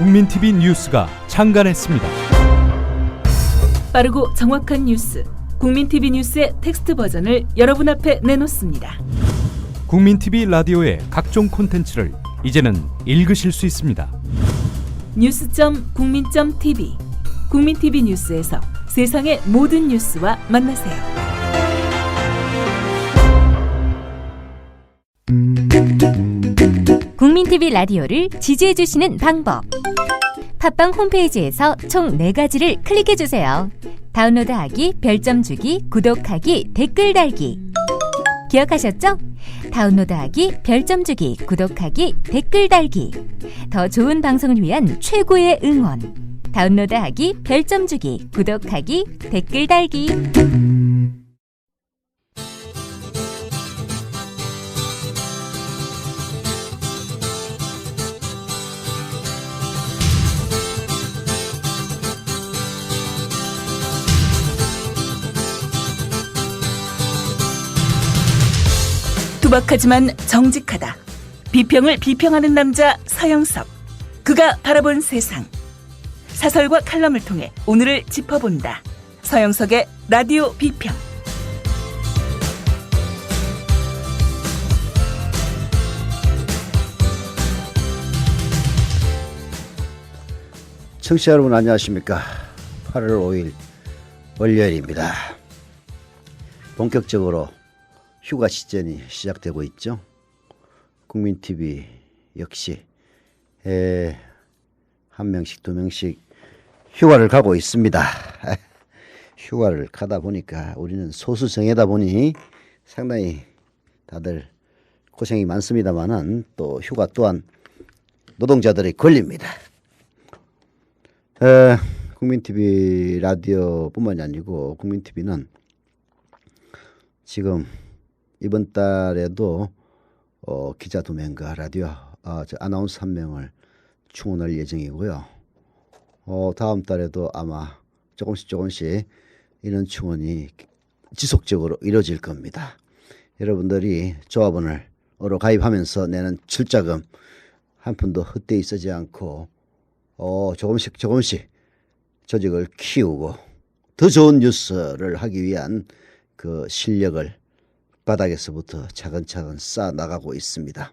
국민TV 뉴스가 창간했습니다. 빠르고 정확한 뉴스, 국민TV 뉴스의 텍스트 버전을 여러분 앞에 내놓습니다. 국민TV 라디오의 각종 콘텐츠를 이제는 읽으실 수 있습니다. 뉴스.국민.tv, 국민TV 뉴스에서 세상의 모든 뉴스와 만나세요. 국민TV 라디오를 지지해주시는 방법. 팟빵 홈페이지에서 총 4가지를 클릭해주세요. 다운로드하기, 별점 주기, 구독하기, 댓글 달기. 기억하셨죠? 다운로드하기, 별점 주기, 구독하기, 댓글 달기. 더 좋은 방송을 위한 최고의 응원. 다운로드하기, 별점 주기, 구독하기, 댓글 달기. 투박하지만 정직하다. 비평을 비평하는 남자 서영석. 그가 바라본 세상. 사설과 칼럼을 통해 오늘을 짚어본다. 서영석의 라디오 비평. 청취자 여러분 안녕하십니까. 8월 5일 월요일입니다. 본격적으로 휴가 시즌이 시작되고 있죠. 국민TV 역시 한 명씩 두 명씩 휴가를 가고 있습니다. 휴가를 가다 보니까 우리는 소수정예다 보니 상당히 다들 고생이 많습니다만은 또 휴가 또한 노동자들의 권리입니다. 국민TV 라디오뿐만이 아니고 국민TV는 지금 이번 달에도 기자 2명과 라디오 아나운서 1명을 충원할 예정이고요. 다음 달에도 아마 조금씩 인원 충원이 지속적으로 이루어질 겁니다. 여러분들이 조합원으로 가입하면서 내는 출자금 한 푼도 헛되이 쓰지 않고 조금씩 조직을 키우고 더 좋은 뉴스를 하기 위한 그 실력을 바닥에서부터 차근차근 쌓아 나가고 있습니다.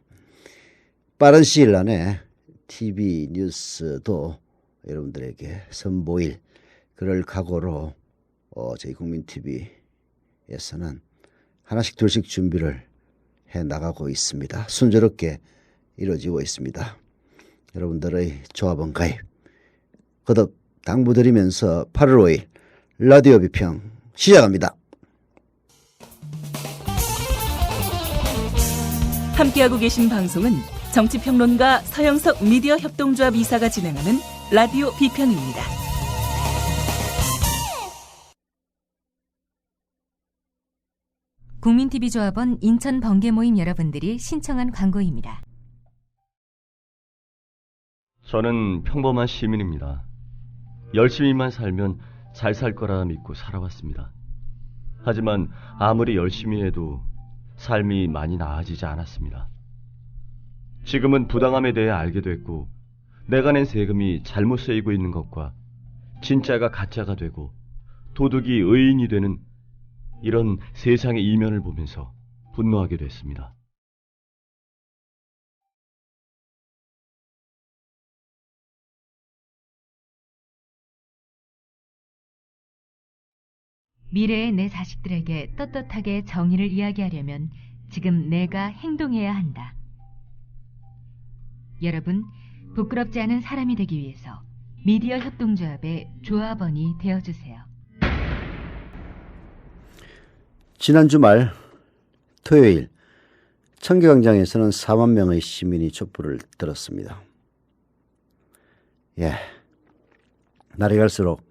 빠른 시일 안에 TV 뉴스도 여러분들에게 선보일 그럴 각오로 저희 국민TV에서는 하나씩 둘씩 준비를 해 나가고 있습니다. 순조롭게 이루어지고 있습니다. 여러분들의 조합원 가입 거듭 당부드리면서 8월 5일 라디오 비평 시작합니다. 함께하고 계신 방송은 정치평론가 서영석 미디어 협동조합 이사가 진행하는 라디오 비평입니다. 국민TV 조합원 인천 번개 모임 여러분들이 신청한 광고입니다. 저는 평범한 시민입니다. 열심히만 살면 잘 살 거라 믿고 살아왔습니다. 하지만 아무리 열심히 해도 삶이 많이 나아지지 않았습니다. 지금은 부당함에 대해 알게 됐고 내가 낸 세금이 잘못 쓰이고 있는 것과 진짜가 가짜가 되고 도둑이 의인이 되는 이런 세상의 이면을 보면서 분노하게 됐습니다. 미래의 내 자식들에게 떳떳하게 정의를 이야기하려면 지금 내가 행동해야 한다. 여러분, 부끄럽지 않은 사람이 되기 위해서 미디어 협동조합의 조합원이 되어주세요. 지난 주말 토요일 청계광장에서는 4만 명의 시민이 촛불을 들었습니다. 날이 갈수록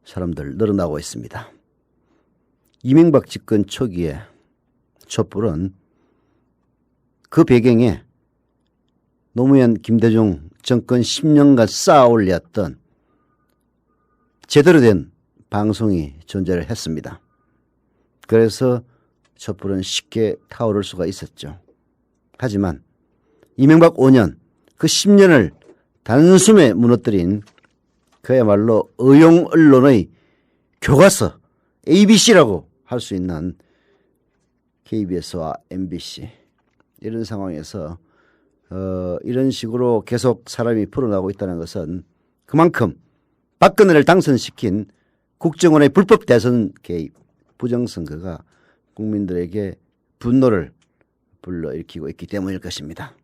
사람들 늘어나고 있습니다. 이명박 집권 초기에 촛불은 그 배경에 노무현 김대중 정권 10년간 쌓아 올렸던 제대로 된 방송이 존재를 했습니다. 그래서 촛불은 쉽게 타오를 수가 있었죠. 하지만 이명박 5년, 그 10년을 단숨에 무너뜨린 그야말로 의용 언론의 교과서 ABC라고 할 수 있는 KBS와 MBC 이런 상황에서 이런 식으로 계속 사람이 풀어나고 있다는 것은 그만큼 박근혜를 당선시킨 국정원의 불법 대선 개입, 부정선거가 국민들에게 분노를 불러일으키고 있기 때문일 것입니다.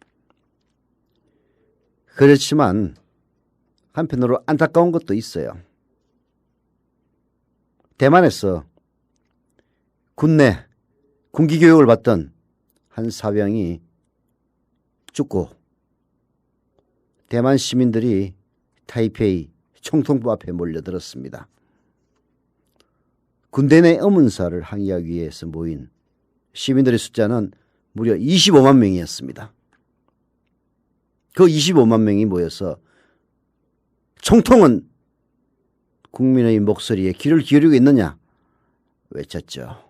그렇지만 한편으로 안타까운 것도 있어요. 대만에서 군기교육을 받던 한 사병이 죽고 대만 시민들이 타이페이 총통부 앞에 몰려들었습니다. 군대 내 의문사를 항의하기 위해서 모인 시민들의 숫자는 무려 25만 명이었습니다. 그 25만 명이 모여서 총통은 국민의 목소리에 귀를 기울이고 있느냐 외쳤죠.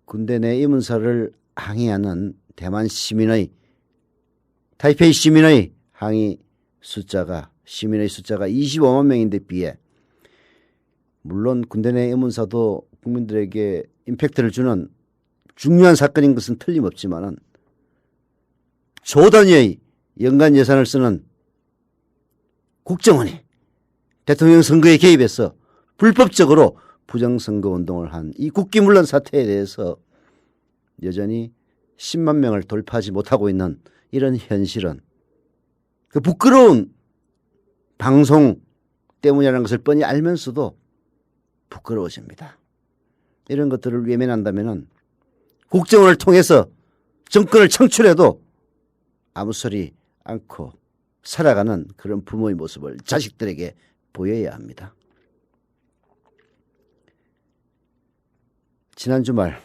군대 내 의문사를 항의하는 대만 시민의 타이페이 시민의 항의 숫자가 시민의 숫자가 25만 명인데 비해 물론 군대 내 의문사도 국민들에게 임팩트를 주는 중요한 사건인 것은 틀림없지만은 조 단위의 연간 예산을 쓰는 국정원이 대통령 선거에 개입해서 불법적으로 부정선거 운동을 한 이 국기문란 사태에 대해서 여전히 10만 명을 돌파하지 못하고 있는 이런 현실은 그 부끄러운 방송 때문이라는 것을 뻔히 알면서도 부끄러워집니다. 이런 것들을 외면한다면 국정원을 통해서 정권을 창출해도 아무 소리 않고 살아가는 그런 부모의 모습을 자식들에게 보여야 합니다. 지난 주말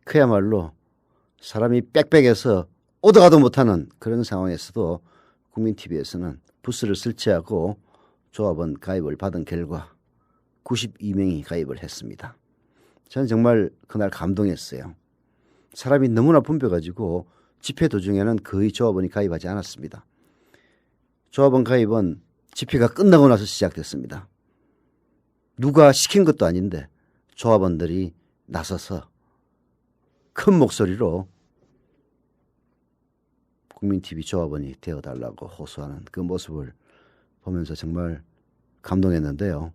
그야말로 사람이 빽빽해서 오다가도 못하는 그런 상황에서도 국민TV에서는 부스를 설치하고 조합원 가입을 받은 결과 92명이 가입을 했습니다. 저는 정말 그날 감동했어요. 사람이 너무나 붐벼가지고 집회 도중에는 거의 조합원이 가입하지 않았습니다. 조합원 가입은 집회가 끝나고 나서 시작됐습니다. 누가 시킨 것도 아닌데 조합원들이 나서서 큰 목소리로 국민TV 조합원이 되어달라고 호소하는 그 모습을 보면서 정말 감동했는데요.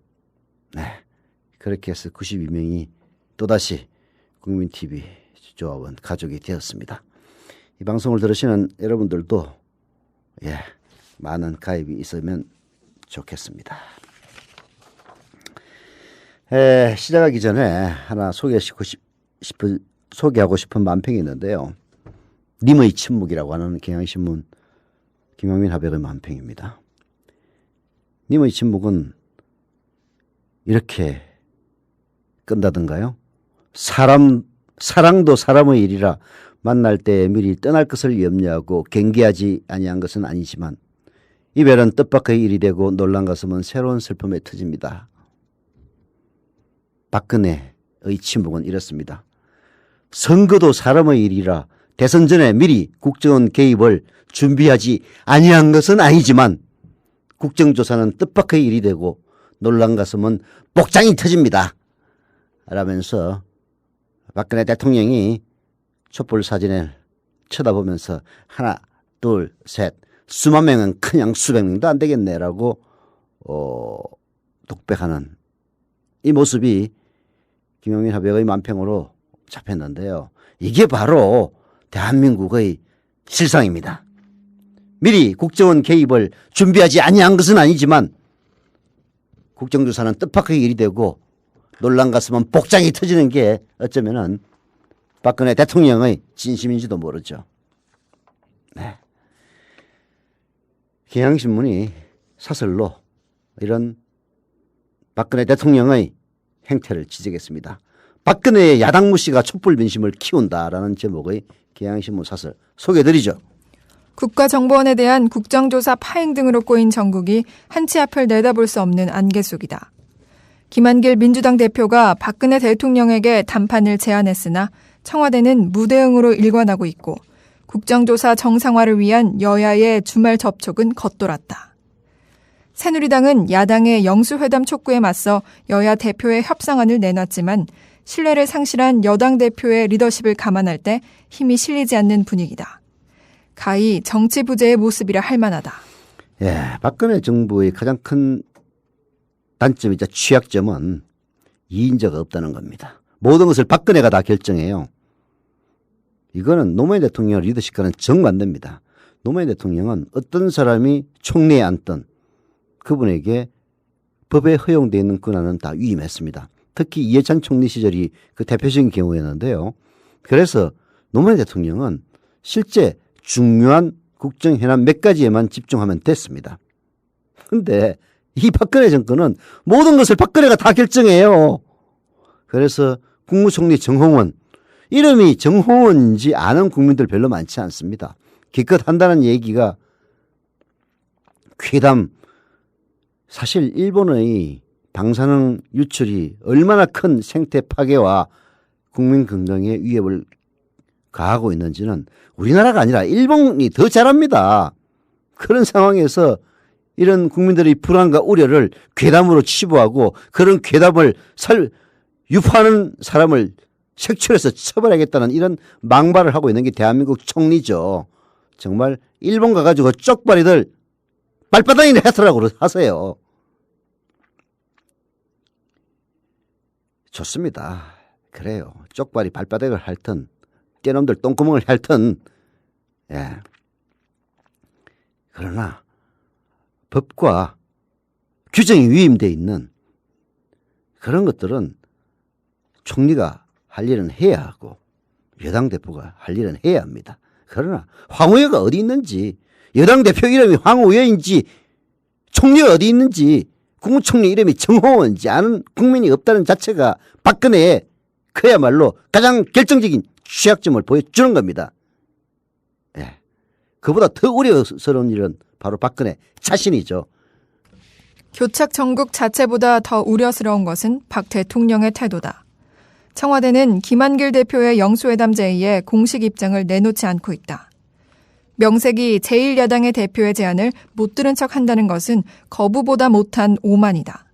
네, 그렇게 해서 92명이 또다시 국민TV 조합원 가족이 되었습니다. 이 방송을 들으시는 여러분들도 많은 가입이 있으면 좋겠습니다. 시작하기 전에 하나 소개하고 싶은 만평이 있는데요. 님의 침묵이라고 하는 경향신문 김용민 하백의 만평입니다. 님의 침묵은 이렇게 끝나던가요? 사랑도 사람의 일이라 만날 때 미리 떠날 것을 염려하고 경계하지 아니한 것은 아니지만 이별은 뜻밖의 일이 되고 놀란 가슴은 새로운 슬픔에 터집니다. 박근혜의 침묵은 이렇습니다. 선거도 사람의 일이라 대선 전에 미리 국정원 개입을 준비하지 아니한 것은 아니지만 국정조사는 뜻밖의 일이 되고 놀란 가슴은 복장이 터집니다. 라면서 박근혜 대통령이 촛불 사진을 쳐다보면서 하나, 둘, 셋, 수만 명은 그냥 수백 명도 안 되겠네라고 독백하는 이 모습이 김용민 하백의 만평으로 잡혔는데요. 이게 바로 대한민국의 실상입니다. 미리 국정원 개입을 준비하지 아니한 것은 아니지만 국정조사는 뜻밖의 일이 되고 놀란 가슴은 복장이 터지는 게 어쩌면은 박근혜 대통령의 진심인지도 모르죠. 네. 경향신문이 사설로 이런 박근혜 대통령의 행태를 지적했습니다. 박근혜의 야당 무시가 촛불 민심을 키운다라는 제목의 경향신문 사설 소개해드리죠. 국가정보원에 대한 국정조사 파행 등으로 꼬인 정국이 한치 앞을 내다볼 수 없는 안개 속이다. 김한길 민주당 대표가 박근혜 대통령에게 담판을 제안했으나 청와대는 무대응으로 일관하고 있고 국정조사 정상화를 위한 여야의 주말 접촉은 겉돌았다. 새누리당은 야당의 영수회담 촉구에 맞서 여야 대표의 협상안을 내놨지만 신뢰를 상실한 여당 대표의 리더십을 감안할 때 힘이 실리지 않는 분위기다. 가히 정치 부재의 모습이라 할 만하다. 예, 박근혜 정부의 가장 큰 단점이자 취약점은 이인자가 없다는 겁니다. 모든 것을 박근혜가 다 결정해요. 이거는 노무현 대통령 리더십과는 정반대입니다. 노무현 대통령은 어떤 사람이 총리에 앉던 그분에게 법에 허용되어 있는 권한은 다 위임했습니다. 특히 이해찬 총리 시절이 그 대표적인 경우였는데요. 그래서 노무현 대통령은 실제 중요한 국정 현안 몇 가지에만 집중하면 됐습니다. 그런데 이 박근혜 정권은 모든 것을 박근혜가 다 결정해요. 그래서 국무총리 정홍원, 이름이 정홍원인지 아는 국민들 별로 많지 않습니다. 기껏 한다는 얘기가 괴담. 사실 일본의 방사능 유출이 얼마나 큰 생태 파괴와 국민 건강에 위협을 가하고 있는지는 우리나라가 아니라 일본이 더 잘합니다. 그런 상황에서 이런 국민들의 불안과 우려를 괴담으로 치부하고 그런 괴담을 유포하는 사람을 색출해서 처벌하겠다는 이런 망발을 하고 있는 게 대한민국 총리죠. 정말 일본 가가지고 쪽발이들 발바닥이나 해서라고 하세요. 좋습니다. 그래요. 쪽발이 발바닥을 핥든 떼놈들 똥구멍을 핥든. 예. 그러나 법과 규정이 위임되어 있는 그런 것들은 총리가 할 일은 해야 하고 여당 대표가 할 일은 해야 합니다. 그러나 황우여가 어디 있는지, 여당 대표 이름이 황우여인지, 총리가 어디 있는지, 국무총리 이름이 정홍원인지 아는 국민이 없다는 자체가 박근혜의 그야말로 가장 결정적인 취약점을 보여주는 겁니다. 예. 그보다 더 우려스러운 일은 바로 박근혜 자신이죠. 교착 정국 자체보다 더 우려스러운 것은 박 대통령의 태도다. 청와대는 김한길 대표의 영수회담 제의에 공식 입장을 내놓지 않고 있다. 명색이 제1야당의 대표의 제안을 못 들은 척 한다는 것은 거부보다 못한 오만이다.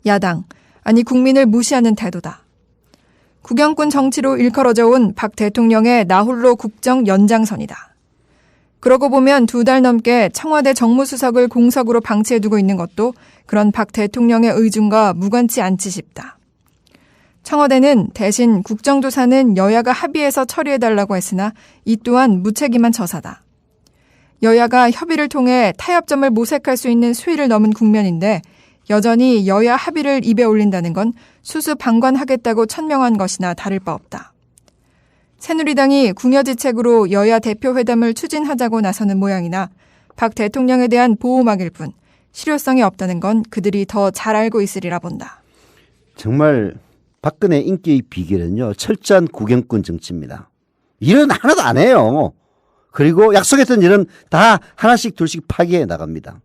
야당, 아니 국민을 무시하는 태도다. 국영권 정치로 일컬어져 온 박 대통령의 나홀로 국정 연장선이다. 그러고 보면 2달 넘게 청와대 정무수석을 공석으로 방치해두고 있는 것도 그런 박 대통령의 의중과 무관치 않지 싶다. 청와대는 대신 국정조사는 여야가 합의해서 처리해달라고 했으나 이 또한 무책임한 처사다. 여야가 협의를 통해 타협점을 모색할 수 있는 수위를 넘은 국면인데 여전히 여야 합의를 입에 올린다는 건 수수방관하겠다고 천명한 것이나 다를 바 없다. 새누리당이 궁여지책으로 여야 대표 회담을 추진하자고 나서는 모양이나 박 대통령에 대한 보호막일 뿐 실효성이 없다는 건 그들이 더 잘 알고 있으리라 본다. 정말 박근혜 인기의 비결은요, 철저한 국영권 정치입니다. 일은 하나도 안 해요. 그리고 약속했던 일은 다 하나씩 둘씩 파기해 나갑니다.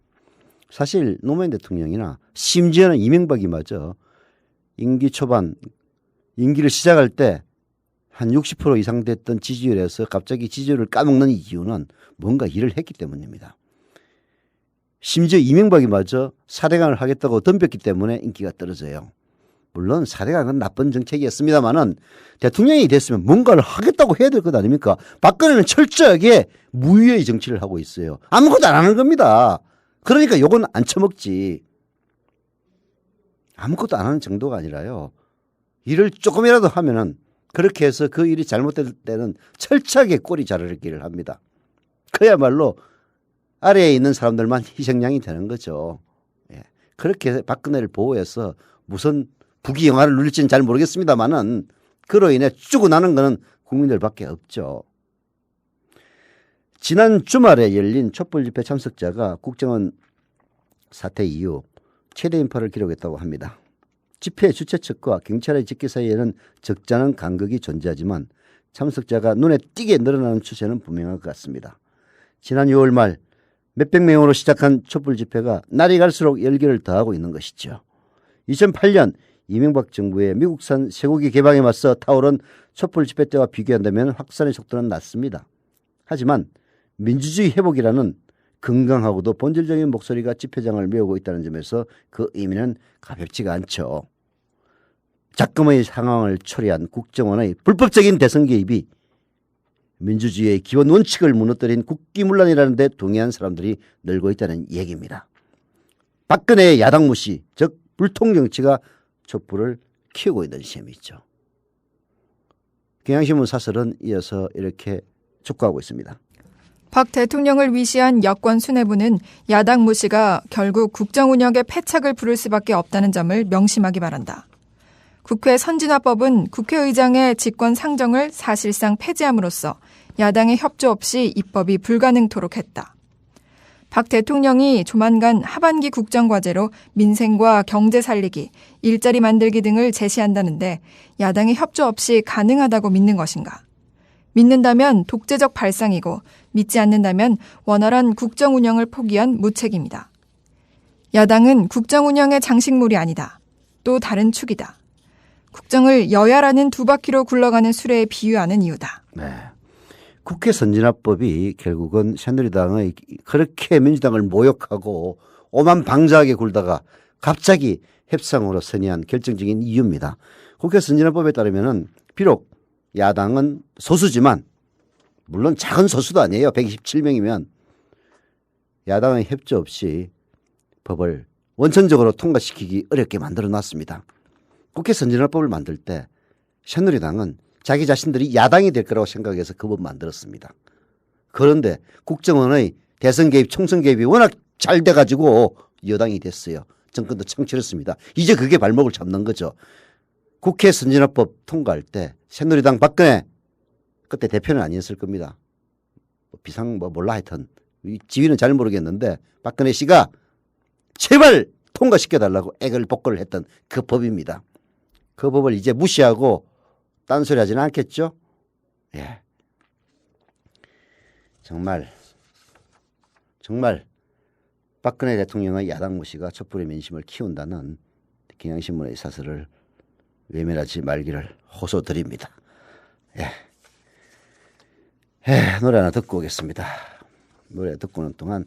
사실 노무현 대통령이나 심지어는 이명박이 마저 임기 초반, 임기를 시작할 때 한 60% 이상 됐던 지지율에서 갑자기 지지율을 까먹는 이유는 뭔가 일을 했기 때문입니다. 심지어 이명박이 마저 4대강을 하겠다고 덤볐기 때문에 인기가 떨어져요. 물론 4대강은 나쁜 정책이었습니다만은 대통령이 됐으면 뭔가를 하겠다고 해야 될 것 아닙니까? 박근혜는 철저하게 무위의 정치를 하고 있어요. 아무것도 안 하는 겁니다. 그러니까 요건 안 처먹지. 아무것도 안 하는 정도가 아니라요. 일을 조금이라도 하면은 그렇게 해서 그 일이 잘못될 때는 철저하게 꼬리 자르기를 합니다. 그야말로 아래에 있는 사람들만 희생양이 되는 거죠. 예. 그렇게 박근혜를 보호해서 무슨 부귀영화를 누릴지는 잘 모르겠습니다만은 그로 인해 죽어나는 것은 국민들밖에 없죠. 지난 주말에 열린 촛불 집회 참석자가 국정원 사태 이후 최대 인파를 기록했다고 합니다. 집회 주최 측과 경찰의 집계 사이에는 적잖은 간극이 존재하지만 참석자가 눈에 띄게 늘어나는 추세는 분명한 것 같습니다. 지난 6월 말 몇백 명으로 시작한 촛불 집회가 날이 갈수록 열기를 더하고 있는 것이죠. 2008년 이명박 정부의 미국산 쇠고기 개방에 맞서 타오른 촛불 집회 때와 비교한다면 확산의 속도는 낮습니다. 하지만 민주주의 회복이라는 건강하고도 본질적인 목소리가 집회장을 메우고 있다는 점에서 그 의미는 가볍지가 않죠. 작금의 상황을 초래한 국정원의 불법적인 대선 개입이 민주주의의 기본 원칙을 무너뜨린 국기문란이라는 데 동의한 사람들이 늘고 있다는 얘기입니다. 박근혜의 야당 무시, 즉 불통정치가 촛불을 키우고 있는 셈이죠. 경향신문 사설은 이어서 이렇게 촉구하고 있습니다. 박 대통령을 위시한 여권 수뇌부는 야당 무시가 결국 국정 운영의 패착을 부를 수밖에 없다는 점을 명심하기 바란다. 국회 선진화법은 국회의장의 직권 상정을 사실상 폐지함으로써 야당의 협조 없이 입법이 불가능토록 했다. 박 대통령이 조만간 하반기 국정과제로 민생과 경제 살리기, 일자리 만들기 등을 제시한다는데 야당의 협조 없이 가능하다고 믿는 것인가? 믿는다면 독재적 발상이고 믿지 않는다면 원활한 국정 운영을 포기한 무책임이다. 야당은 국정 운영의 장식물이 아니다. 또 다른 축이다. 국정을 여야라는 두 바퀴로 굴러가는 수레에 비유하는 이유다. 네. 국회 선진화법이 결국은 새누리당의 그렇게 민주당을 모욕하고 오만방자하게 굴다가 갑자기 협상으로 선의한 결정적인 이유입니다. 국회 선진화법에 따르면은 비록 야당은 소수지만 물론 작은 소수도 아니에요. 127명이면 야당의 협조 없이 법을 원천적으로 통과시키기 어렵게 만들어 놨습니다. 국회 선진화법을 만들 때 새누리당은 자기 자신들이 야당이 될 거라고 생각해서 그 법 만들었습니다. 그런데 국정원의 대선 개입, 총선 개입이 워낙 잘 돼가지고 여당이 됐어요. 정권도 창출했습니다. 이제 그게 발목을 잡는 거죠. 국회 선진화법 통과할 때 새누리당 박근혜 그때 대표는 아니었을 겁니다. 비상 몰라 하여튼 지위는 잘 모르겠는데 박근혜 씨가 제발 통과시켜달라고 애걸 복걸을 했던 그 법입니다. 그 법을 이제 무시하고 딴소리 하지는 않겠죠? 예. 정말 박근혜 대통령의 야당 무시가 촛불의 민심을 키운다는 경향신문의 사설을 외면하지 말기를 호소드립니다. 예. 노래 하나 듣고 오겠습니다. 노래 듣고 오는 동안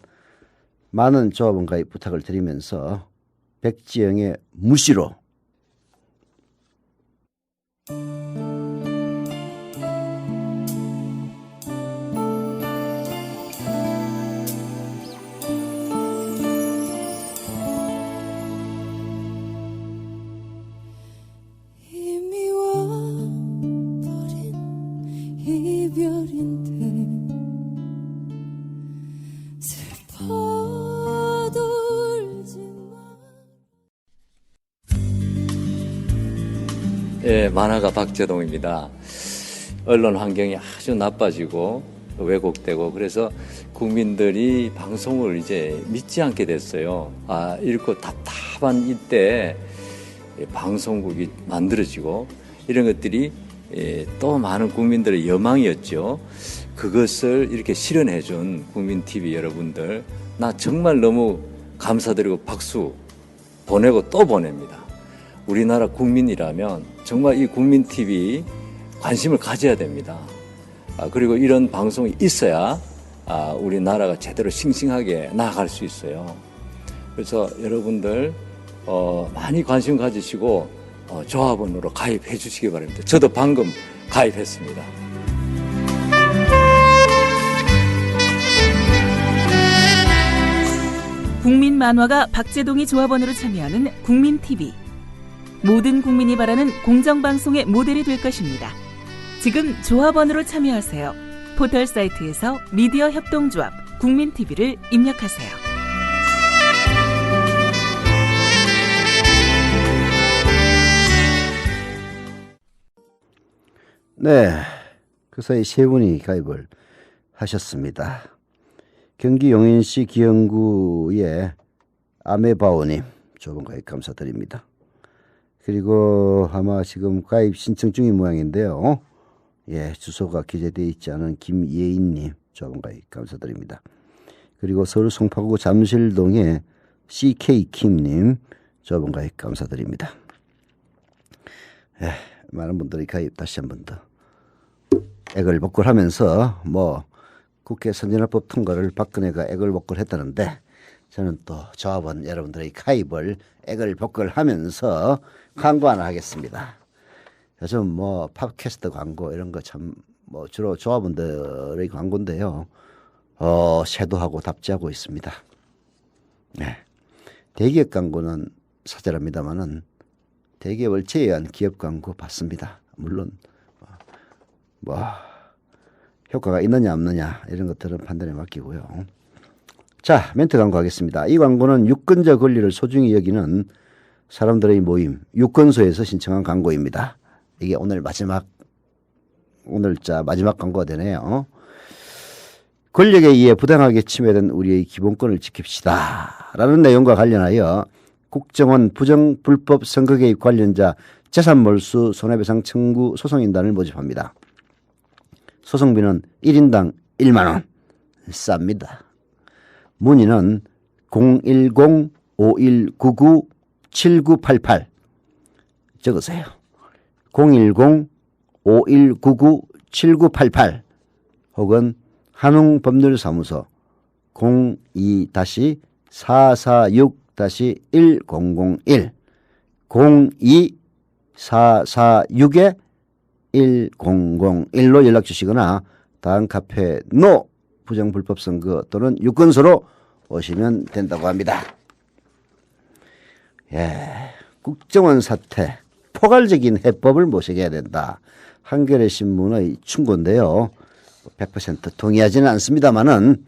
많은 조합원 가입 부탁을 드리면서 백지영의 무시로 예, 만화가 박재동입니다. 언론 환경이 아주 나빠지고 왜곡되고 그래서 국민들이 방송을 이제 믿지 않게 됐어요. 이렇게 답답한 이때 방송국이 만들어지고 이런 것들이 또 많은 국민들의 여망이었죠. 그것을 이렇게 실현해준 국민TV 여러분들 나 정말 너무 감사드리고 박수 보내고 또 보냅니다. 우리나라 국민이라면 정말 이 국민TV 관심을 가져야 됩니다. 그리고 이런 방송이 있어야 우리나라가 제대로 싱싱하게 나아갈 수 있어요. 그래서 여러분들 많이 관심 가지시고 조합원으로 가입해 주시기 바랍니다. 저도 방금 가입했습니다. 국민 만화가 박재동이 조합원으로 참여하는 국민TV. 모든 국민이 바라는 공정방송의 모델이 될 것입니다. 지금 조합원으로 참여하세요. 포털 사이트에서 미디어 협동조합 국민TV를 입력하세요. 네, 그 사이 세 분이 가입을 하셨습니다. 경기 용인시 기영구의 아메바오님 조합원 가입 감사드립니다. 그리고 아마 지금 가입 신청 중인 모양인데요. 예, 주소가 기재되어 있지 않은 김예인님 조합원 가입 감사드립니다. 그리고 서울 송파구 잠실동의 CK킴님 조합원 가입 감사드립니다. 예, 많은 분들이 가입 다시 한 번 더 애걸복걸하면서 국회 선진화법 통과를 박근혜가 애걸복걸했다는데 저는 또 조합원 여러분들의 가입을 애걸복걸하면서 광고 하나 하겠습니다. 요즘 뭐 팟캐스트 광고 이런 거 참 뭐 주로 조합원들의 광고인데요. 쇄도하고 답지하고 있습니다. 네. 대기업 광고는 사절합니다만은 대기업을 제외한 기업 광고 받습니다. 물론 뭐 효과가 있느냐 없느냐 이런 것들은 판단에 맡기고요. 자, 멘트 광고 하겠습니다. 이 광고는 유권자 권리를 소중히 여기는 사람들의 모임 유권소에서 신청한 광고입니다. 이게 오늘자 마지막 광고가 되네요. 권력에 의해 부당하게 침해된 우리의 기본권을 지킵시다 라는 내용과 관련하여 국정원 부정 불법 선거 개입 관련자 재산몰수 손해배상 청구 소송인단을 모집합니다. 소송비는 1인당 1만 원. 쌉니다. 문의는 010-5199-7988 적으세요. 010-5199-7988 혹은 한웅법률사무소 02-446-1001 02-446-1001로 연락 주시거나 다음 카페 노 부정불법선거 또는 유권소로 오시면 된다고 합니다. 예, 국정원 사태 포괄적인 해법을 모색해야 된다. 한겨레 신문의 충고인데요. 100% 동의하지는 않습니다만은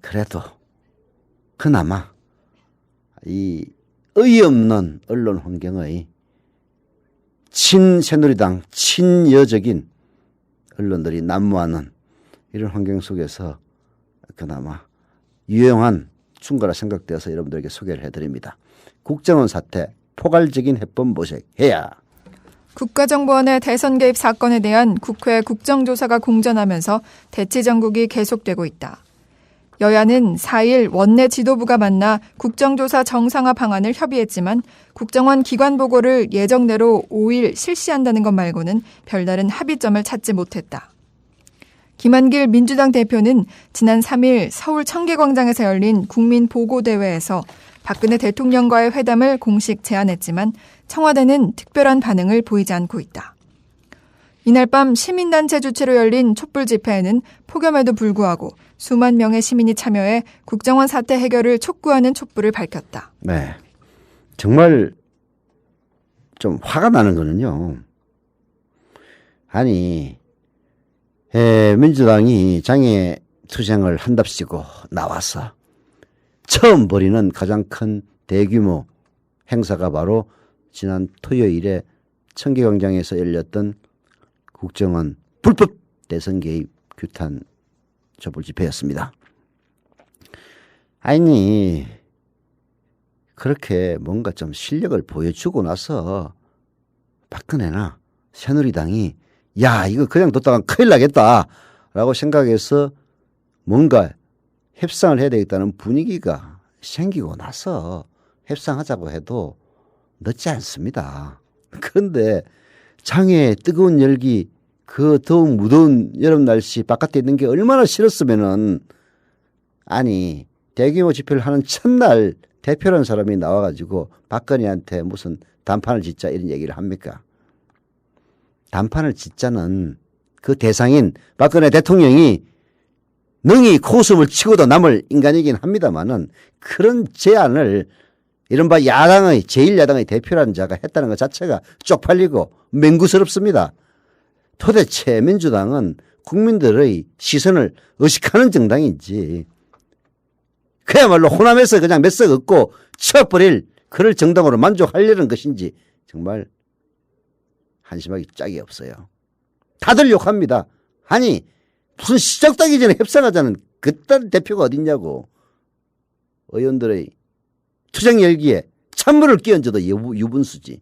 그래도 그나마 이 어이없는 언론 환경의 친새누리당 친여적인 언론들이 난무하는 이런 환경 속에서 그나마 유용한 충고라 생각되어서 여러분들에게 소개를 해드립니다. 국정원 사태 포괄적인 해법 모색해야. 국가정보원의 대선 개입 사건에 대한 국회 국정조사가 공전하면서 대치 전국이 계속되고 있다. 여야는 4일 원내 지도부가 만나 국정조사 정상화 방안을 협의했지만 국정원 기관 보고를 예정대로 5일 실시한다는 것 말고는 별다른 합의점을 찾지 못했다. 김한길 민주당 대표는 지난 3일 서울 청계광장에서 열린 국민보고대회에서 박근혜 대통령과의 회담을 공식 제안했지만 청와대는 특별한 반응을 보이지 않고 있다. 이날 밤 시민단체 주최로 열린 촛불 집회에는 폭염에도 불구하고 수만 명의 시민이 참여해 국정원 사태 해결을 촉구하는 촛불을 밝혔다. 네, 정말 좀 화가 나는 거는요. 아니 민주당이 장애 투쟁을 한답시고 나와서 처음 벌이는 가장 큰 대규모 행사가 바로 지난 토요일에 청계광장에서 열렸던 국정원 불법 대선 개입 규탄 촛불 집회였습니다. 아니 그렇게 뭔가 좀 실력을 보여주고 나서 박근혜나 새누리당이 야 이거 그냥 뒀다가 큰일 나겠다 라고 생각해서 뭔가 협상을 해야 되겠다는 분위기가 생기고 나서 협상하자고 해도 늦지 않습니다. 그런데 장에 뜨거운 열기 그 더운 무더운 여름 날씨 바깥에 있는 게 얼마나 싫었으면은 아니 대규모 집회를 하는 첫날 대표라는 사람이 나와가지고 박근혜한테 무슨 단판을 짓자 이런 얘기를 합니까? 단판을 짓자는 그 대상인 박근혜 대통령이 능히 코웃음을 치고도 남을 인간이긴 합니다만은 그런 제안을 이른바 야당의 제1야당의 대표라는 자가 했다는 것 자체가 쪽팔리고 맹구스럽습니다. 도대체 민주당은 국민들의 시선을 의식하는 정당인지 그야말로 호남에서 그냥 몇 석 얻고 쳐버릴 그럴 정당으로 만족하려는 것인지 정말 한심하기 짝이 없어요. 다들 욕합니다. 아니 무슨 시작하기 전에 협상하자는 그딴 대표가 어딨냐고. 의원들의 투쟁 열기에 찬물을 끼얹어도 유분수지.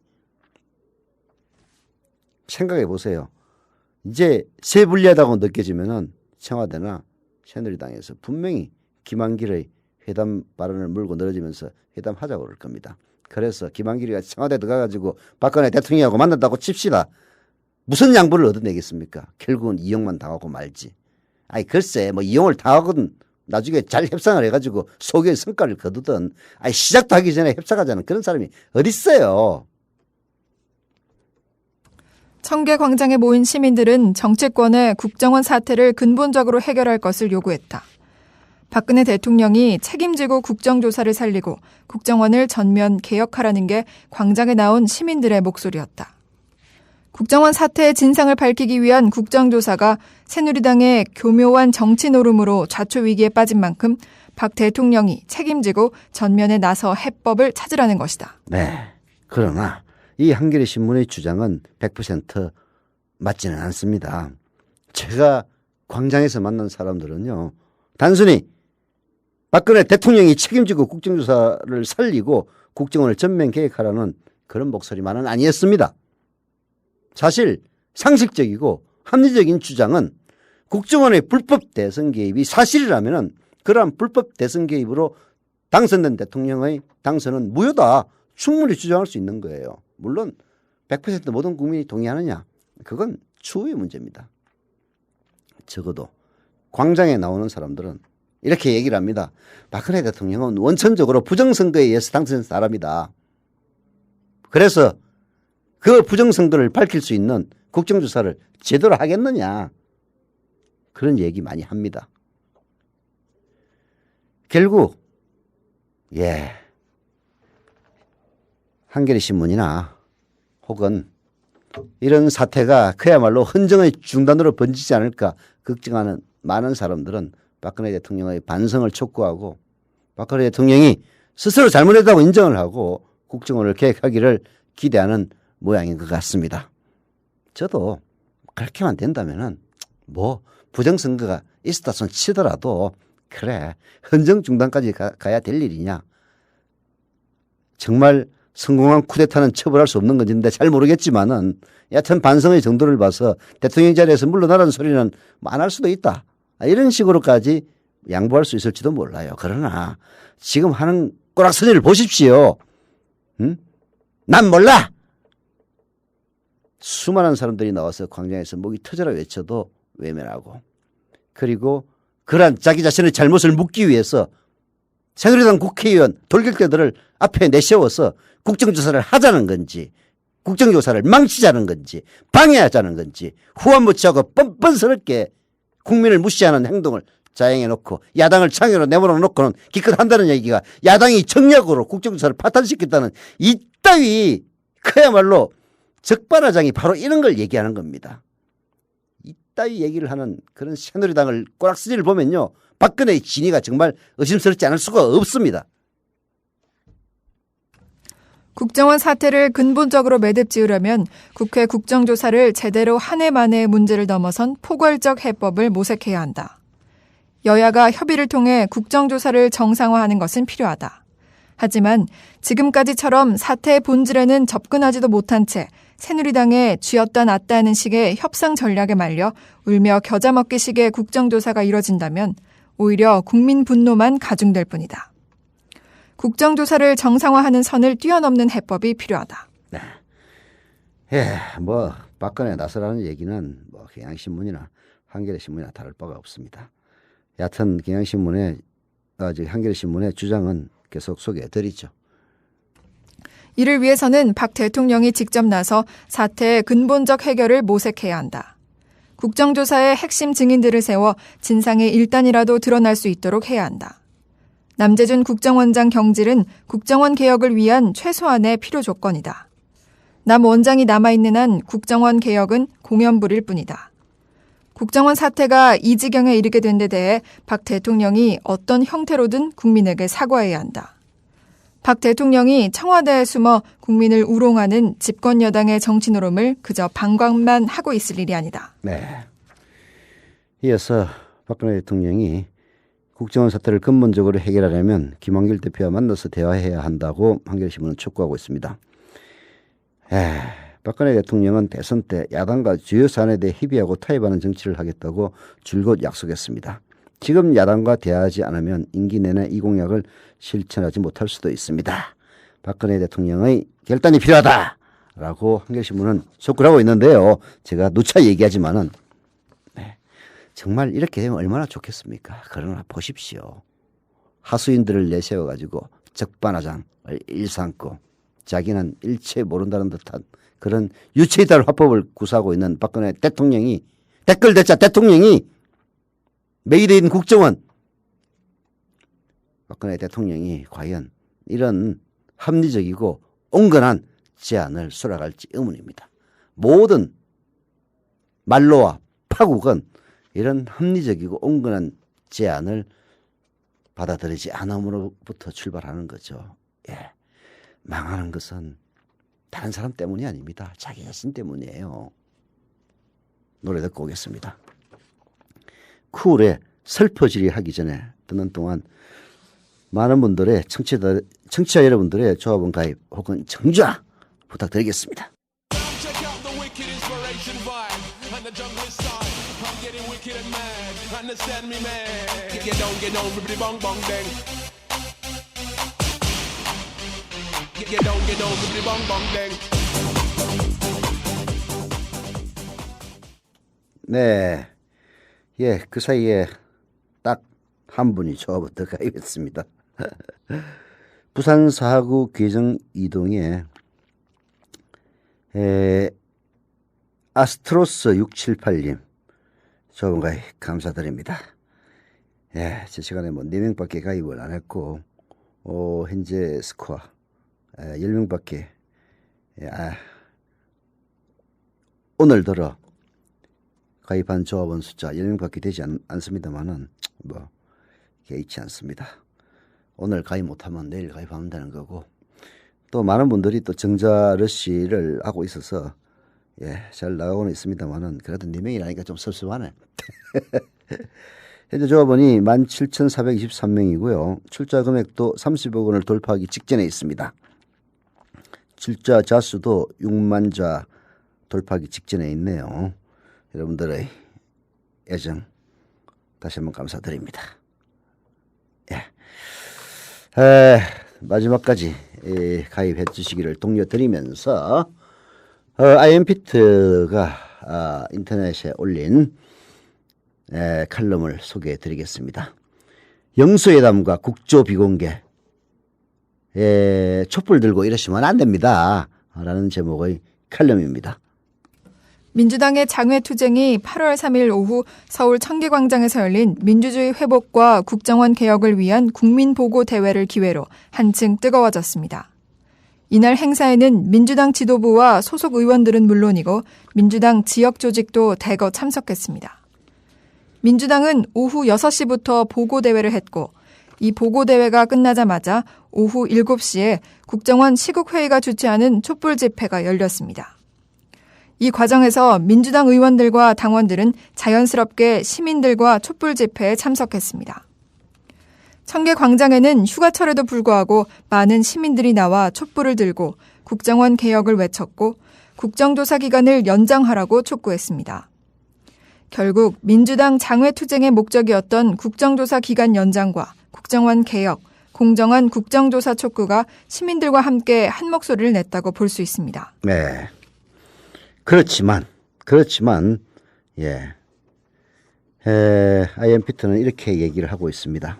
생각해 보세요. 이제 새 불리하다고 느껴지면은 청와대나 새누리당에서 분명히 김한길의 회담 발언을 물고 늘어지면서 회담하자고 그럴 겁니다. 그래서 김한길이가 청와대 들어가가지고 박근혜 대통령하고 만난다고 칩시다. 무슨 양보를 얻어내겠습니까? 결국은 이용만 당하고 말지. 아니 글쎄 뭐 이용을 당하거든 나중에 잘 협상을 해가지고 소교의 성과를 거두든 아니 시작도 하기 전에 협상하자는 그런 사람이 어딨어요. 청계광장에 모인 시민들은 정치권에 국정원 사태를 근본적으로 해결할 것을 요구했다. 박근혜 대통령이 책임지고 국정조사를 살리고 국정원을 전면 개혁하라는 게 광장에 나온 시민들의 목소리였다. 국정원 사태의 진상을 밝히기 위한 국정조사가 새누리당의 교묘한 정치 노름으로 좌초위기에 빠진 만큼 박 대통령이 책임지고 전면에 나서 해법을 찾으라는 것이다. 네. 그러나 이 한겨레 신문의 주장은 100% 맞지는 않습니다. 제가 광장에서 만난 사람들은요. 단순히 박근혜 대통령이 책임지고 국정조사를 살리고 국정원을 전면 개혁하라는 그런 목소리만은 아니었습니다. 사실 상식적이고 합리적인 주장은 국정원의 불법 대선 개입이 사실이라면 그러한 불법 대선 개입으로 당선된 대통령의 당선은 무효다. 충분히 주장할 수 있는 거예요. 물론 100% 모든 국민이 동의하느냐? 그건 추후의 문제입니다. 적어도 광장에 나오는 사람들은 이렇게 얘기를 합니다. 박근혜 대통령은 원천적으로 부정선거에 의해서 당선된 사람이다. 그래서 그 부정선거를 밝힐 수 있는 국정조사를 제대로 하겠느냐. 그런 얘기 많이 합니다. 결국 한겨레 신문이나 혹은 이런 사태가 그야말로 헌정의 중단으로 번지지 않을까 걱정하는 많은 사람들은 박근혜 대통령의 반성을 촉구하고 박근혜 대통령이 스스로 잘못했다고 인정을 하고 국정원을 개혁하기를 기대하는 모양인 것 같습니다. 저도 그렇게만 된다면은 뭐 부정선거가 있었다 손 치더라도 그래 헌정 중단까지 가야 될 일이냐. 정말 성공한 쿠데타는 처벌할 수 없는 건지인데 잘 모르겠지만은 여하튼 반성의 정도를 봐서 대통령 자리에서 물러나라는 소리는 안 할 수도 있다. 이런 식으로까지 양보할 수 있을지도 몰라요. 그러나 지금 하는 꼬락서니를 보십시오. 응? 난 몰라. 수많은 사람들이 나와서 광장에서 목이 터져라 외쳐도 외면하고 그리고 그러한 자기 자신의 잘못을 묻기 위해서 새누리당 국회의원 돌격대들을 앞에 내세워서 국정조사를 하자는 건지 국정조사를 망치자는 건지 방해하자는 건지 후한무치하고 뻔뻔스럽게 국민을 무시하는 행동을 자행해놓고 야당을 창의로 내몰아놓고는 기껏 한다는 얘기가 야당이 정략으로 국정조사를 파탄시켰다는 이따위 그야말로 적반하장이 바로 이런 걸 얘기하는 겁니다. 이따위 얘기를 하는 그런 새누리당을 꼬락서니를 보면요. 박근혜의 진위가 정말 의심스럽지 않을 수가 없습니다. 국정원 사태를 근본적으로 매듭지으려면 국회 국정조사를 제대로 한 해 만에 문제를 넘어선 포괄적 해법을 모색해야 한다. 여야가 협의를 통해 국정조사를 정상화하는 것은 필요하다. 하지만 지금까지처럼 사태의 본질에는 접근하지도 못한 채 새누리당의 쥐었다 놨다 하는 식의 협상 전략에 말려 울며 겨자 먹기 식의 국정조사가 이뤄진다면 오히려 국민 분노만 가중될 뿐이다. 국정조사를 정상화하는 선을 뛰어넘는 해법이 필요하다. 네. 뭐 박근혜 나서라는 얘기는 뭐 경향신문이나 한겨레신문이나 다를 바가 없습니다. 여하튼 경향신문의 한겨레신문의 주장은 계속 소개해드리죠. 이를 위해서는 박 대통령이 직접 나서 사태의 근본적 해결을 모색해야 한다. 국정조사의 핵심 증인들을 세워 진상이 일단이라도 드러날 수 있도록 해야 한다. 남재준 국정원장 경질은 국정원 개혁을 위한 최소한의 필요 조건이다. 남 원장이 남아있는 한 국정원 개혁은 공연불일 뿐이다. 국정원 사태가 이 지경에 이르게 된 데 대해 박 대통령이 어떤 형태로든 국민에게 사과해야 한다. 박 대통령이 청와대에 숨어 국민을 우롱하는 집권 여당의 정치 노름을 그저 방관만 하고 있을 일이 아니다. 네. 이어서 박근혜 대통령이 국정원 사태를 근본적으로 해결하려면 김한길 대표와 만나서 대화해야 한다고 한겨레신문은 촉구하고 있습니다. 박근혜 대통령은 대선 때 야당과 주요 사안에 대해 협의하고 타협하는 정치를 하겠다고 줄곧 약속했습니다. 지금 야당과 대화하지 않으면 임기 내내 이 공약을 실천하지 못할 수도 있습니다. 박근혜 대통령의 결단이 필요하다라고 한겨레신문은 촉구를 하고 있는데요. 제가 누차 얘기하지만은 정말 이렇게 되면 얼마나 좋겠습니까? 그러나 보십시오. 하수인들을 내세워가지고 적반하장을 일삼고 자기는 일체 모른다는 듯한 그런 유체이탈 화법을 구사하고 있는 박근혜 대통령이 댓글 대자 대통령이 메이드인 국정원 박근혜 대통령이 과연 이런 합리적이고 온건한 제안을 수락할지 의문입니다. 모든 말로와 파국은 이런 합리적이고 온건한 제안을 받아들이지 않음으로부터 출발하는 거죠. 예. 망하는 것은 다른 사람 때문이 아닙니다. 자기 자신 때문이에요. 노래 듣고 오겠습니다. 쿨의 슬퍼지리 하기 전에 듣는 동안 많은 분들의 청취자 여러분들의 조합원 가입 혹은 정좌 부탁드리겠습니다. Check out the wicked inspiration vibe and the jungle style. I'm getting wicked and mad. Understand me, man. Get down, ribbity bong bong bang. Get down, ribbity bong bong bang. 네, 예, 그 사이에 딱 한 분이 조합부터 가입했습니다. 부산 4구 괴정 이동에 아스트로스 678님 조합원 가입 감사드립니다. 예, 제 시간에 뭐 4명밖에 가입을 안 했고 현재 스코어 10명밖에 오늘 들어 가입한 조합원 숫자 10명밖에 되지 않습니다만은 뭐 개의치 않습니다. 오늘 가입 못하면 내일 가입하면 되는 거고 또 많은 분들이 또 정자 러시를 하고 있어서 예, 잘 나가고는 있습니다만은 그래도 4명이라니까 좀 섭섭하네. 현재 조합원이 17,423명이고요. 출자 금액도 30억 원을 돌파하기 직전에 있습니다. 출자 자수도 6만 자 돌파하기 직전에 있네요. 여러분들의 애정 다시 한번 감사드립니다. 예. 마지막까지 가입해 주시기를 독려드리면서 아이엠피트가 인터넷에 올린 칼럼을 소개해 드리겠습니다. 영수회담과 국조 비공개 촛불 들고 이러시면 안 됩니다. 라는 제목의 칼럼입니다. 민주당의 장외투쟁이 8월 3일 오후 서울 청계광장에서 열린 민주주의 회복과 국정원 개혁을 위한 국민보고대회를 기회로 한층 뜨거워졌습니다. 이날 행사에는 민주당 지도부와 소속 의원들은 물론이고 민주당 지역 조직도 대거 참석했습니다. 민주당은 오후 6시부터 보고대회를 했고 이 보고대회가 끝나자마자 오후 7시에 국정원 시국회의가 주최하는 촛불 집회가 열렸습니다. 이 과정에서 민주당 의원들과 당원들은 자연스럽게 시민들과 촛불 집회에 참석했습니다. 청계광장에는 휴가철에도 불구하고 많은 시민들이 나와 촛불을 들고 국정원 개혁을 외쳤고 국정조사 기간을 연장하라고 촉구했습니다. 결국 민주당 장외투쟁의 목적이었던 국정조사 기간 연장과 국정원 개혁, 공정한 국정조사 촉구가 시민들과 함께 한 목소리를 냈다고 볼 수 있습니다. 네. 그렇지만 IMPT는 이렇게 얘기를 하고 있습니다.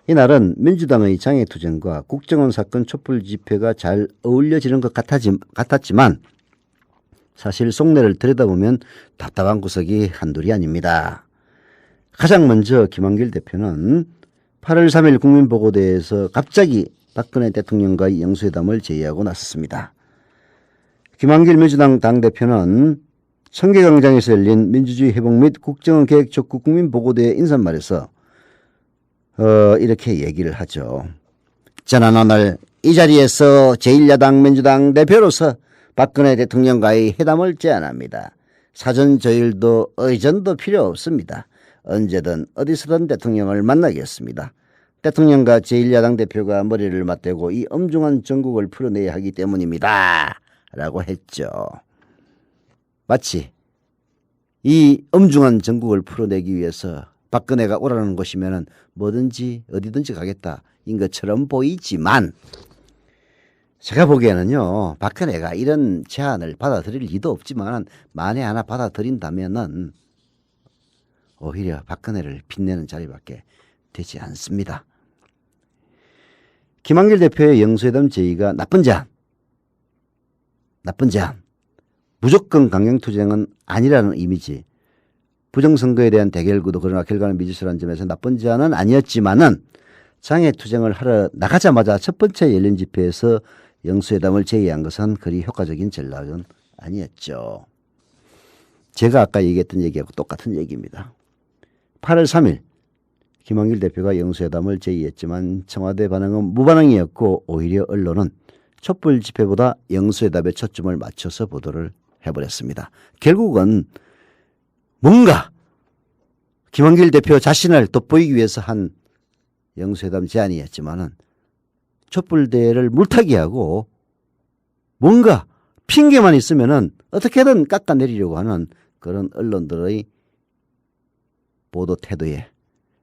이날은 민주당의 장애투쟁과 국정원 사건 촛불 집회가 잘 어울려지는 것 같았지만 사실 속내를 들여다보면 답답한 구석이 한둘이 아닙니다. 가장 먼저 김한길 대표는 8월 3일 국민보고대회에서 갑자기 박근혜 대통령과의 영수회담을 제의하고 나섰습니다. 김한길 민주당 당대표는 청계광장에서 열린 민주주의 회복 및 국정원 개혁 촉구 국민보고대회 인사말에서 이렇게 얘기를 하죠. 저는 오늘 이 자리에서 제1야당 민주당 대표로서 박근혜 대통령과의 회담을 제안합니다. 사전 조율도 의전도 필요 없습니다. 언제든 어디서든 대통령을 만나겠습니다. 대통령과 제1야당 대표가 머리를 맞대고 이 엄중한 정국을 풀어내야 하기 때문입니다. 라고 했죠. 마치 이 엄중한 정국을 풀어내기 위해서 박근혜가 오라는 곳이면 뭐든지 어디든지 가겠다인 것처럼 보이지만 제가 보기에는요, 박근혜가 이런 제안을 받아들일 리도 없지만 만에 하나 받아들인다면은 오히려 박근혜를 빛내는 자리밖에 되지 않습니다. 김한길 대표의 영수회담 제의가 나쁜 제안, 무조건 강경투쟁은 아니라는 이미지, 부정선거에 대한 대결구도 그러나 결과는 미지수라는 점에서 나쁜 제안은 아니었지만은 장애투쟁을 하러 나가자마자 첫 번째 열린 집회에서 영수회담을 제의한 것은 그리 효과적인 전략은 아니었죠. 제가 아까 얘기했던 얘기하고 똑같은 얘기입니다. 8월 3일 김한길 대표가 영수회담을 제의했지만 청와대 반응은 무반응이었고 오히려 언론은 촛불 집회보다 영수회담에 초점을 맞춰서 보도를 해버렸습니다. 결국은 뭔가 김한길 대표 자신을 돋보이기 위해서 한 영수회담 제안이었지만은 촛불대를 물타기 하고 뭔가 핑계만 있으면은 어떻게든 깎아내리려고 하는 그런 언론들의 보도 태도에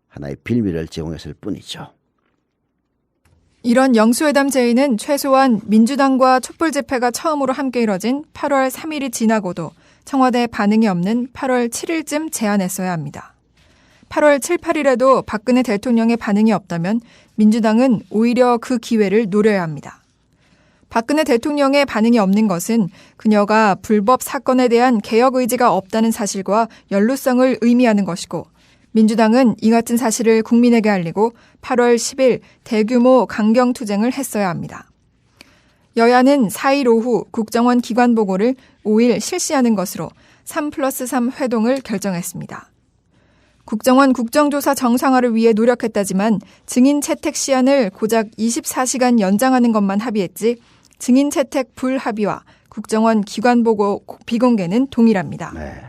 하나의 빌미를 제공했을 뿐이죠. 이런 영수회담 제의는 최소한 민주당과 촛불 집회가 처음으로 함께 이뤄진 8월 3일이 지나고도 청와대 반응이 없는 8월 7일쯤 제안했어야 합니다. 8월 7, 8일에도 박근혜 대통령의 반응이 없다면 민주당은 오히려 그 기회를 노려야 합니다. 박근혜 대통령의 반응이 없는 것은 그녀가 불법 사건에 대한 개혁 의지가 없다는 사실과 연루성을 의미하는 것이고 민주당은 이 같은 사실을 국민에게 알리고 8월 10일 대규모 강경투쟁을 했어야 합니다. 여야는 4일 오후 국정원 기관 보고를 5일 실시하는 것으로 3+3 회동을 결정했습니다. 국정원 국정조사 정상화를 위해 노력했다지만 증인 채택 시한을 고작 24시간 연장하는 것만 합의했지 증인 채택 불합의와 국정원 기관 보고 비공개는 동일합니다. 네.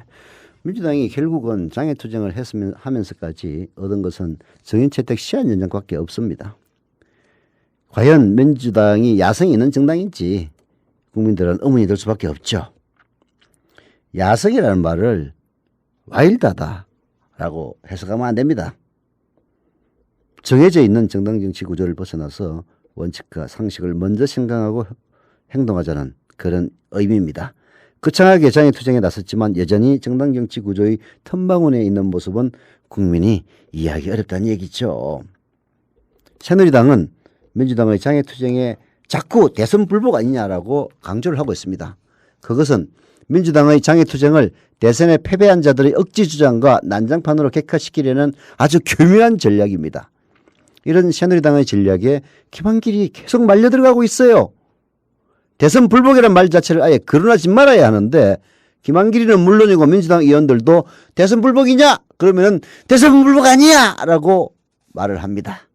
민주당이 결국은 장애투쟁을 하면서까지 얻은 것은 증인 채택 시한 연장밖에 없습니다. 과연 민주당이 야성이 있는 정당인지 국민들은 의문이 들 수밖에 없죠. 야성이라는 말을 와일드하다라고 해석하면 안 됩니다. 정해져 있는 정당 정치 구조를 벗어나서 원칙과 상식을 먼저 생각하고 행동하자는 그런 의미입니다. 거창하게 장애투쟁에 나섰지만 여전히 정당 정치 구조의 틈바구니에 있는 모습은 국민이 이해하기 어렵다는 얘기죠. 새누리당은 민주당의 장애투쟁에 자꾸 대선 불복 아니냐라고 강조를 하고 있습니다. 그것은 민주당의 장애투쟁을 대선에 패배한 자들의 억지 주장과 난장판으로 객화시키려는 아주 교묘한 전략입니다. 이런 새누리당의 전략에 김한길이 계속 말려들어가고 있어요. 대선 불복이라는 말 자체를 아예 거론하지 말아야 하는데 김한길이는 물론이고 민주당 의원들도 대선 불복이냐? 그러면은 대선 불복 아니야! 라고 말을 합니다.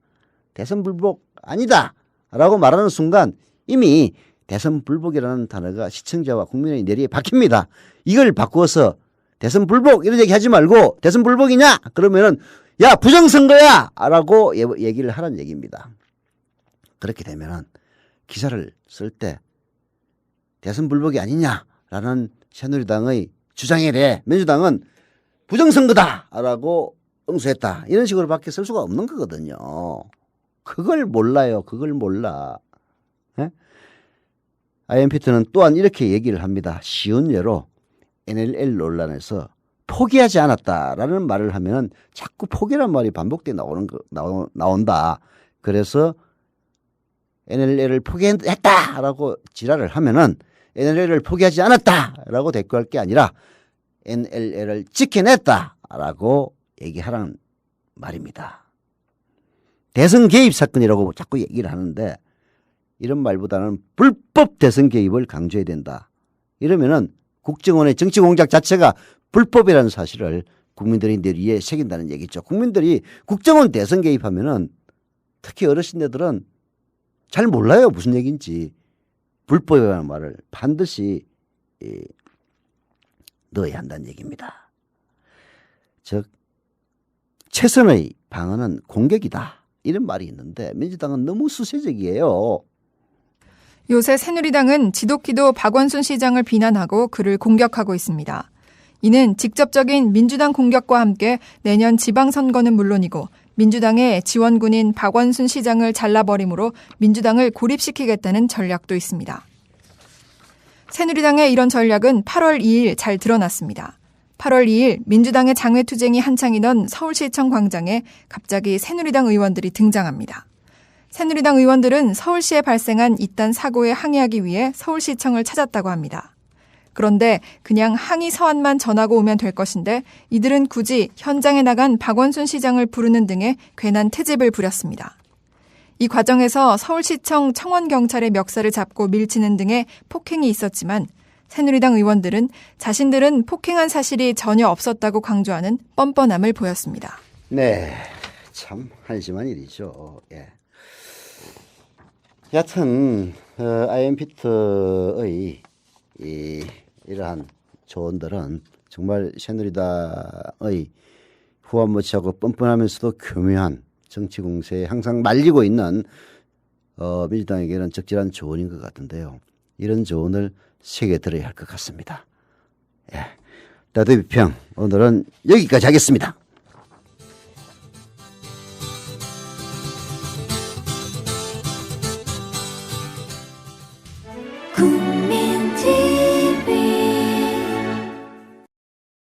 대선 불복 아니다! 라고 말하는 순간 이미 대선 불복이라는 단어가 시청자와 국민의 뇌리에 박힙니다. 이걸 바꾸어서 대선 불복 이런 얘기 하지 말고 대선 불복이냐? 그러면은 야 부정선거야! 라고 얘기를 하라는 얘기입니다. 그렇게 되면은 기사를 쓸 때 대선 불복이 아니냐라는 새누리당의 주장에 대해 민주당은 부정선거다라고 응수했다. 이런 식으로 밖에 쓸 수가 없는 거거든요. 그걸 몰라요. 그걸 몰라. 예? IMPT는 또한 이렇게 얘기를 합니다. 쉬운 예로 NLL 논란에서 포기하지 않았다라는 말을 하면 자꾸 포기란 말이 반복돼 나온다. 그래서 NLL을 포기했다라고 지랄을 하면은 NLL을 포기하지 않았다라고 대꾸할 게 아니라 NLL을 지켜냈다라고 얘기하라는 말입니다. 대선 개입 사건이라고 자꾸 얘기를 하는데 이런 말보다는 불법 대선 개입을 강조해야 된다. 이러면은 국정원의 정치 공작 자체가 불법이라는 사실을 국민들이 뇌리에 새긴다는 얘기죠. 국민들이 국정원 대선 개입하면은 특히 어르신들은 잘 몰라요. 무슨 얘기인지. 불법이라는 말을 반드시 넣어야 한다는 얘기입니다. 즉 최선의 방어는 공격이다. 이런 말이 있는데 민주당은 너무 수세적이에요. 요새 새누리당은 지독히도 박원순 시장을 비난하고 그를 공격하고 있습니다. 이는 직접적인 민주당 공격과 함께 내년 지방선거는 물론이고 민주당의 지원군인 박원순 시장을 잘라버림으로 민주당을 고립시키겠다는 전략도 있습니다. 새누리당의 이런 전략은 8월 2일 잘 드러났습니다. 8월 2일 민주당의 장외투쟁이 한창이던 서울시청 광장에 갑자기 새누리당 의원들이 등장합니다. 새누리당 의원들은 서울시에 발생한 이딴 사고에 항의하기 위해 서울시청을 찾았다고 합니다. 그런데 그냥 항의 서한만 전하고 오면 될 것인데 이들은 굳이 현장에 나간 박원순 시장을 부르는 등의 괜한 트집을 부렸습니다. 이 과정에서 서울시청 청원경찰의 멱살을 잡고 밀치는 등의 폭행이 있었지만 새누리당 의원들은 자신들은 폭행한 사실이 전혀 없었다고 강조하는 뻔뻔함을 보였습니다. 네, 참 한심한 일이죠. 예. 여하튼 아이엠피트의 이러한 조언들은 정말 새누리당의 후한무치하고 뻔뻔하면서도 교묘한 정치 공세에 항상 말리고 있는 민주당에게는 적절한 조언인 것 같은데요. 이런 조언을 새겨 들어야 할 것 같습니다. 예. 라디오 비평 오늘은 여기까지 하겠습니다.